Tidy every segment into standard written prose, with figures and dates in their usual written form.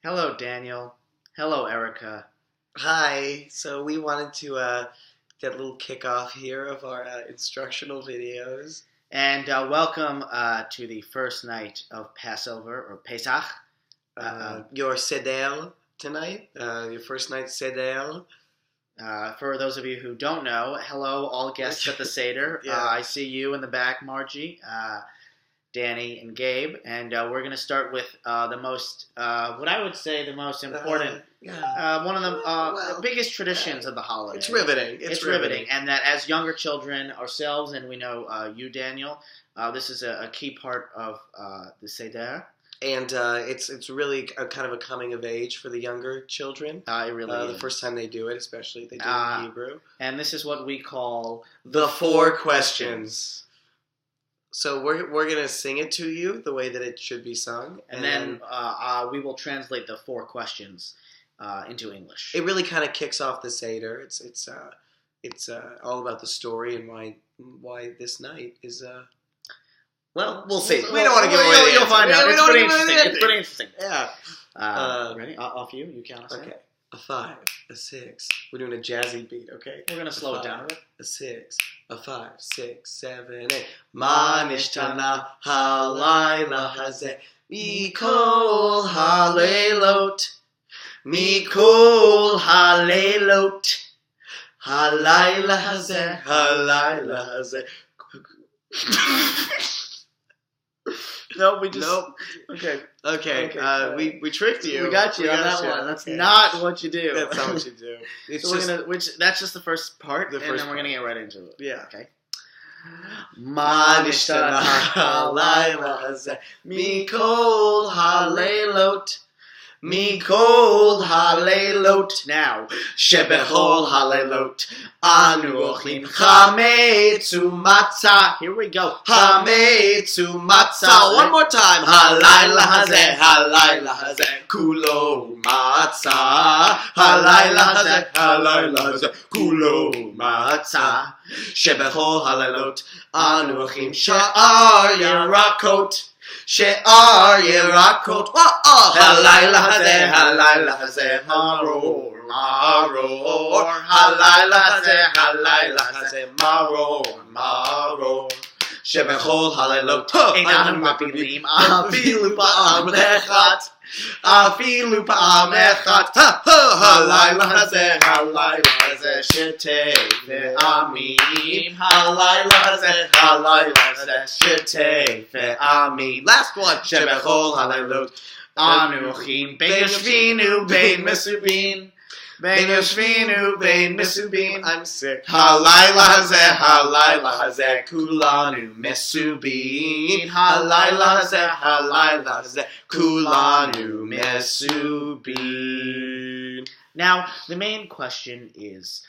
Hello, Daniel. Hello, Erica. Hi. So we wanted to get a little kickoff here of our instructional videos. And welcome to the first night of Passover, or Pesach. Your Seder tonight. Your first night Seder. For those of you who don't know, hello, all guests at the Seder. Yeah. I see you in the back, Margie, Danny, and Gabe. And we're going to start with the most, what I would say, the most important, one of the biggest traditions of the holiday. It's riveting. It's riveting. And that as younger children ourselves, and we know you, Daniel, this is a key part of the Seder. And it's really a kind of a coming of age for the younger children. It really is. The first time they do it, especially if they do it in Hebrew. And this is what we call the four questions. So we're going to sing it to you the way that it should be sung. And then we will translate the four questions into English. It really kind of kicks off the Seder. It's all about the story and why this night is... Well, we'll see. We don't want to give away the You'll answer. find out. It's pretty interesting. Yeah. Ready? Off you. You count us in. Okay. A 5, a 6. We're doing a jazzy beat, okay? We're going to slow it down a bit. A 6, a 5, 6, 7, 8. Ma nishtana halayla hazeh mikol halelot. Mikol halelot. Halayla hazeh, halayla hazeh. No, we just... Nope. Okay. We tricked you. We got you on that one. That's not what you do. That's not what you do. It's so that's just the first part, and then we're going to get right into it. Yeah. Okay. Ma nishtana halayla hazeh mikol halelot. Mikol halelot. Now, Shebechol halelot. Anu ochlim chametz umatzah. here we go. Chametz umatzah. One more time. Halayla hazeh, kulo matzah. Halayla hazeh, kulo matzah. Shebechol halelot. Anu ochlim sha'ar yerakot. She'ar yerakot. Halayla hazeh, maror, maror. Halayla hazeh, maror, maror. Shebechol halelot. Einam mapilim afilu ba'am lechat. Afilu ba'am lechat. Halayla hazeh, shetei ve'amim. Halayla hazeh, shetei ve'amim. Last one. Shebechol halelot. Anuchim bein yoshvinu bein mesubin. Bein yoshvinu bein mesubin. I'm sick. Halayla hazeh, kulanu mesubin. Halayla hazeh, kulanu mesubin. Now, the main question is,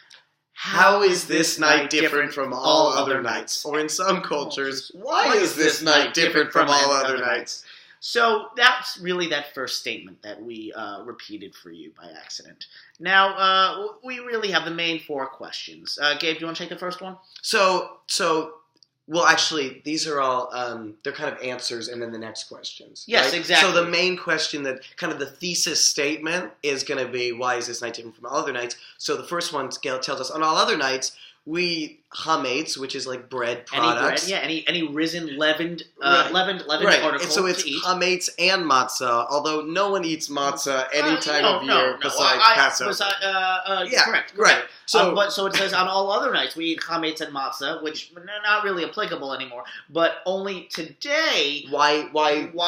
how is this night different from all other nights? Or in some cultures, why is this night different from all other nights? So that's really that first statement that we repeated for you by accident. Now, we really have the main four questions. Gabe, do you want to take the first one? Well, actually, these are all, they're kind of answers and then the next questions. Yes, right? exactly. So the main question, that kind of the thesis statement is going to be, why is this night different from all other nights? So the first one tells us, on all other nights, we eat chametz, which is like bread products. Any risen, leavened Right. article. And so it's to eat. chametz and matzah, although no one eats matzah any time of year besides Passover. Correct. Right. So it says on all other nights we eat chametz and matzah, which are not really applicable anymore. But only today. Why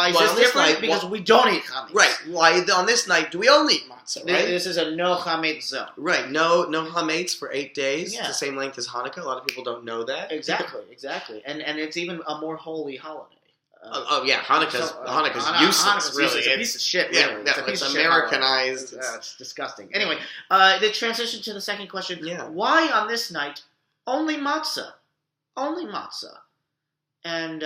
is this different? Because we don't eat chametz. Right. Why on this night do we only eat matzah? Right. This is a no chametz zone. Right. No chametz for 8 days. Yeah. It's the same length as Hanukkah. A lot of people don't know that. Exactly. And it's even a more holy holiday. Hanukkah's useless. Really, it's a piece of shit. Really. Yeah, it's Americanized. It's disgusting. Anyway, the transition to the second question. Yeah. Why on this night only matzah? Only matzah. And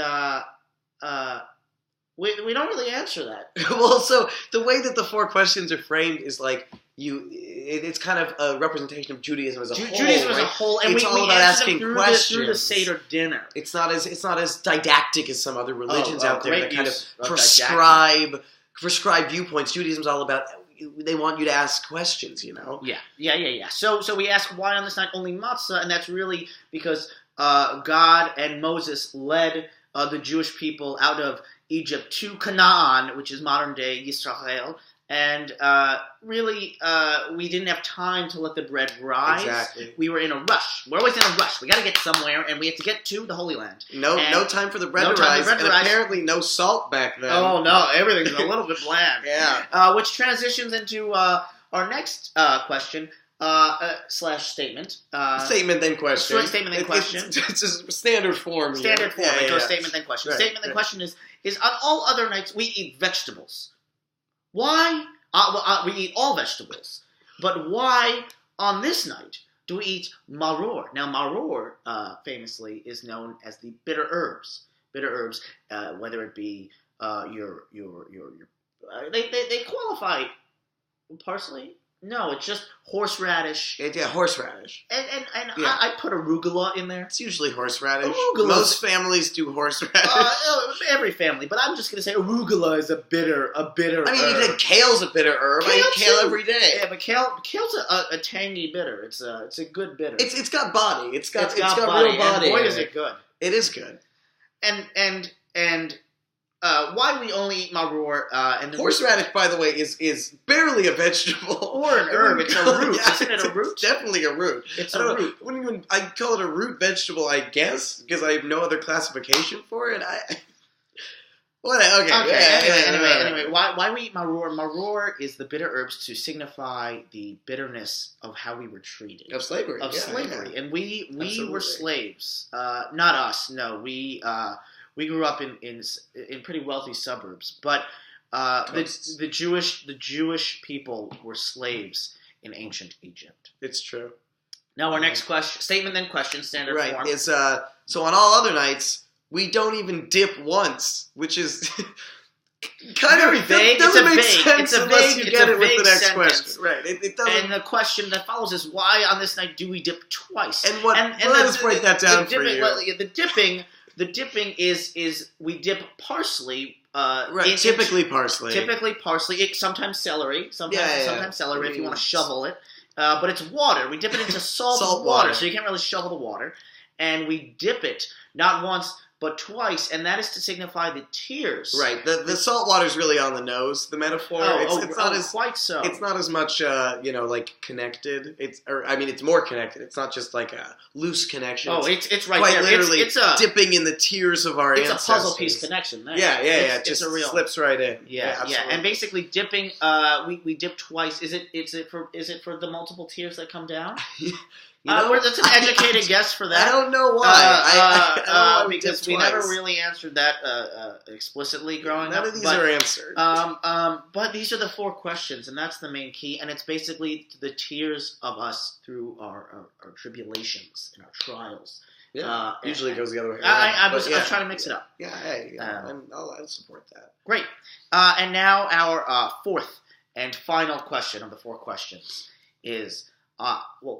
we don't really answer that. Well, so the way that the four questions are framed is like it's kind of a representation of Judaism as a whole. Judaism right? as a whole, and it's we all about answer asking them questions through the Seder dinner. It's not as didactic as some other religions out there great that kind of use prescribe prescribed viewpoints. Judaism's all about they want you to ask questions, you know? Yeah. So we ask why on this night only matzah, and that's really because God and Moses led the Jewish people out of Egypt to Canaan, which is modern-day Israel, and really we didn't have time to let the bread rise. Exactly. We were in a rush. We're always in a rush. We got to get somewhere, and we have to get to the Holy Land. No time for the bread to rise, and apparently no salt back then. Oh, no, everything's a little bit bland. Yeah. Which transitions into our next question. Slash statement. Statement then question. Statement then question. It's a standard form. Standard form. Yeah, it goes statement then question. Right, Statement then question is on all other nights we eat vegetables. Why? We eat all vegetables. But why on this night do we eat maror? Now maror famously is known as the bitter herbs. Bitter herbs, whether it be your they qualify parsley. No, it's just horseradish. Yeah, horseradish. And I put arugula in there. It's usually horseradish. Arugula. Most families do horseradish. Every family, but I'm just going to say arugula is a bitter I mean, herb. even kale's a bitter herb. I eat kale every day. Yeah, but kale's a tangy bitter. It's a good bitter. It's got body. It's got body, real body. And boy, is it good. It is good. And why we only eat maror and horseradish, by the way, is barely a vegetable or an herb. It's a root. Yeah, Isn't it a root? It's definitely a root. It's a root. I call it a root vegetable, I guess, because I have no other classification for it. Anyway, why we eat maror? Maror is the bitter herbs to signify the bitterness of how we were treated. Of slavery. Yeah. And we Absolutely. were slaves. Not us. No, we grew up in pretty wealthy suburbs, but the Jewish people were slaves in ancient Egypt. It's true. Now our next question, statement then question, standard form. Right. It's so on all other nights we don't even dip once, which is kind very of vague. Doesn't it's make vague. sense It's a unless vague. you get it with the next sentence. question. Right. It doesn't. And the question that follows is why on this night do we dip twice? And what? Let us break that down for you. The dipping is we dip parsley. Right, typically parsley. Typically parsley. Sometimes celery. Sometimes celery if you want to shovel it. But it's water. We dip it into salt water, so you can't really shovel the water. And we dip it not once but twice, and that is to signify the tears. Right. The salt water is really on the nose. The metaphor. It's not as quite so. It's not as much like connected. It's more connected. It's not just like a loose connection. Oh, it's right quite there. Literally, it's a dipping in the tears of our ancestors. It's a puzzle piece connection. There. Yeah. It just a real slips right in. Yeah. And basically dipping. We dip twice. Is it for the multiple tears that come down? That's an educated guess for that. I don't know why. I because we never really answered that explicitly growing up. None of these are answered. But these are the 4 questions, and that's the main key. And it's basically the tears of us through our tribulations and our trials. Yeah, usually it goes the other way around. I was trying to mix it up. Yeah, hey, I'll support that. Great. And now our 4th and final question of the 4 questions is...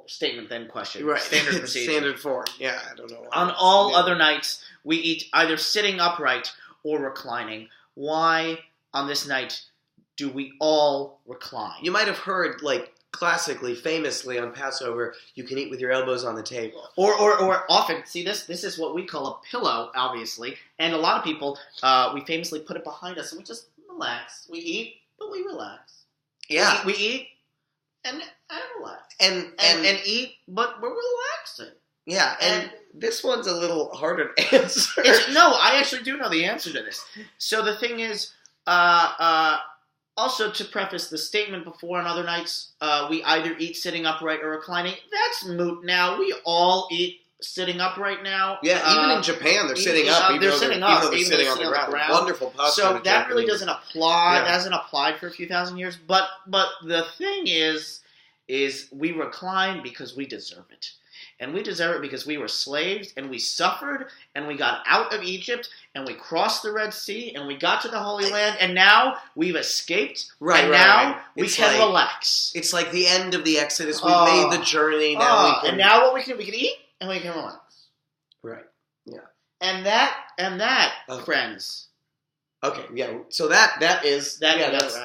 statement then question. Right. Standard procedure. Standard form. Yeah, I don't know. On all other nights, we eat either sitting upright or reclining. Why on this night do we all recline? You might have heard, classically, famously on Passover, you can eat with your elbows on the table. Or often, see this is what we call a pillow, obviously. And a lot of people, we famously put it behind us and we just relax. We eat, but we relax. Yeah. We eat and relax. And eat, but we're relaxing. Yeah, and this one's a little harder to answer. I actually do know the answer to this. So the thing is, also to preface the statement before on other nights, we either eat sitting upright or reclining. That's moot now. We all eat sitting upright now. Yeah, even in Japan, they're sitting up. Even though they're sitting on the ground. Wonderful posture. So that really doesn't apply. It hasn't applied for a few thousand years. But the thing is we recline because we deserve it. And we deserve it because we were slaves, and we suffered, and we got out of Egypt, and we crossed the Red Sea, and we got to the Holy Land, and now we've escaped, and now we can relax. It's like the end of the Exodus. We've made the journey. Now and now what we can eat, and we can relax. Right. Yeah. And that, friends, Okay, yeah. So that is That. yeah. Yeah, That's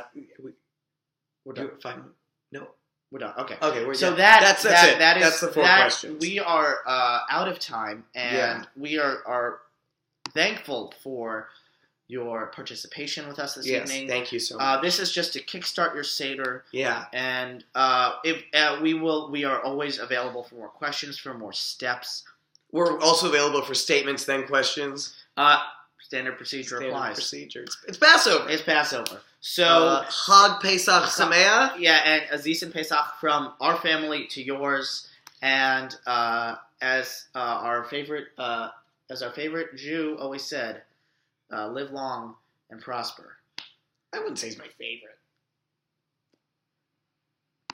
we're done. 5 minutes. No. We're done. Okay. Okay. So that's it. That is that's the 4 questions. We are out of time, and we are thankful for your participation with us this evening. Thank you so much. This is just to kickstart your Seder. Yeah. And if we are always available for more questions, for more steps. We're also available for statements, then questions. Standard procedure applies. Procedure. It's Passover. It's Passover. So Chag Pesach Sameach. Yeah, and Aziz and Pesach from our family to yours, and as our favorite Jew always said, live long and prosper. I wouldn't say he's my favorite.